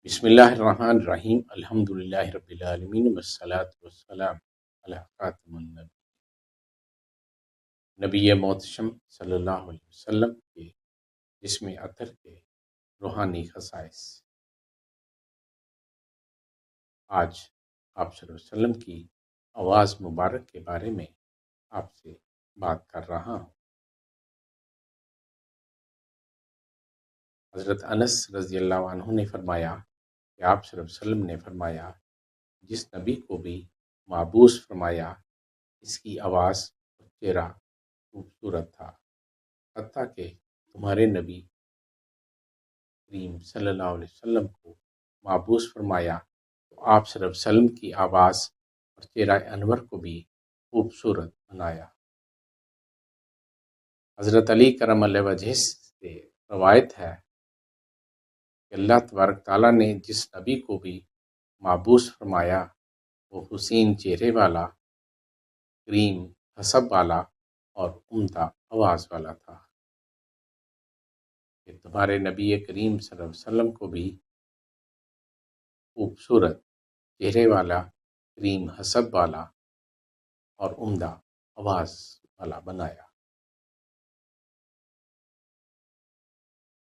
بسم اللہ الرحمن الرحیم الحمدللہ رب العالمین والصلاة والسلام علی خاتم النبی نبی محتشم صلی اللہ علیہ وسلم کے جسم اطہر کے روحانی خصائص۔ آج آپ صلی اللہ علیہ وسلم کی آواز مبارک کے بارے میں آپ سے بات کر رہا ہوں۔ حضرت انس رضی اللہ عنہ نے فرمایا کہ آپ صلی اللہ علیہ وسلم نے فرمایا، جس نبی کو بھی مابعوث فرمایا اس کی آواز اور چہرہ خوبصورت تھا، حتیٰ کہ تمہارے نبی کریم صلی اللہ علیہ وسلم کو مابعوث فرمایا تو آپ صلی اللہ علیہ وسلم کی آواز اور چہرہ انور کو بھی خوبصورت بنایا۔ حضرت علی کرم اللہ وجہ سے روایت ہے کہ اللہ تبارک تعالیٰ نے جس نبی کو بھی مابعوث فرمایا وہ حسین چہرے والا، کریم حسب والا اور عمدہ آواز والا تھا۔ کہ تمہارے نبی کریم صلی اللہ علیہ وسلم کو بھی خوبصورت چہرے والا، کریم حسب والا اور عمدہ آواز والا بنایا۔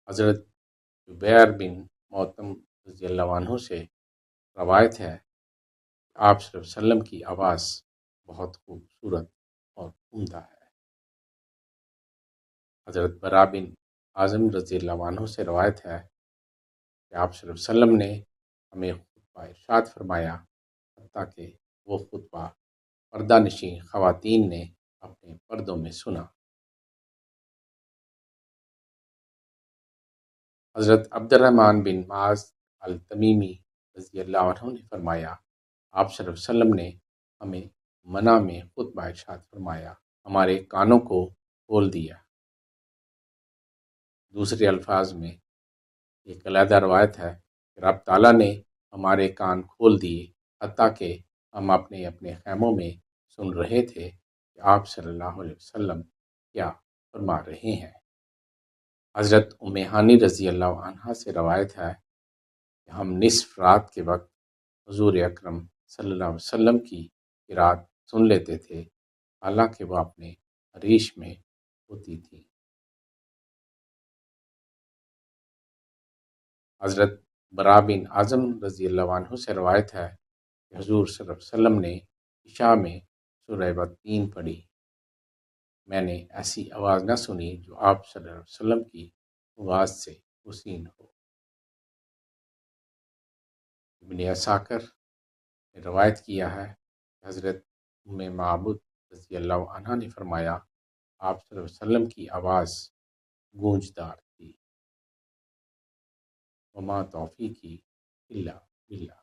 حضرت جبیر بن موتم رضی اللہ عنہ سے روایت ہے کہ آپ صلی اللہ علیہ وسلم کی آواز بہت خوبصورت اور عمدہ ہے۔ حضرت برا بن عازم رضی اللہ عنہ سے روایت ہے کہ آپ صلی اللہ علیہ وسلم نے ہمیں خطبہ ارشاد فرمایا، حتیٰ کہ وہ خطبہ پردہ نشین خواتین نے اپنے پردوں میں سنا۔ حضرت عبد الرحمن بن معاذ التمیمی رضی اللہ عنہ نے فرمایا، آپ صلی اللہ علیہ وسلم نے ہمیں منع میں خطبہ ارشاد فرمایا، ہمارے کانوں کو کھول دیا۔ دوسرے الفاظ میں ایک علیحدہ روایت ہے کہ رب تعالیٰ نے ہمارے کان کھول دیے، حتیٰ کہ ہم اپنے اپنے خیموں میں سن رہے تھے کہ آپ صلی اللہ علیہ وسلم کیا فرما رہے ہیں۔ حضرت ام ہانی رضی اللہ عنہا سے روایت ہے کہ ہم نصف رات کے وقت حضور اکرم صلی اللہ علیہ وسلم کی قرات سن لیتے تھے، حالانکہ وہ اپنے عریش میں ہوتی تھی۔ حضرت برا بن اعظم رضی اللہ عنہ سے روایت ہے کہ حضور صلی اللہ علیہ وسلم نے عشاء میں سورہ والتین پڑھی، میں نے ایسی آواز نہ سنی جو آپ صلی اللہ علیہ وسلم کی آواز سے حسین ہو۔ ابن عساکر نے روایت کیا ہے کہ حضرت ام معبد رضی اللہ عنہ نے فرمایا، آپ صلی اللہ علیہ وسلم کی آواز گونجدار تھی۔ وما توفیقی الا باللہ۔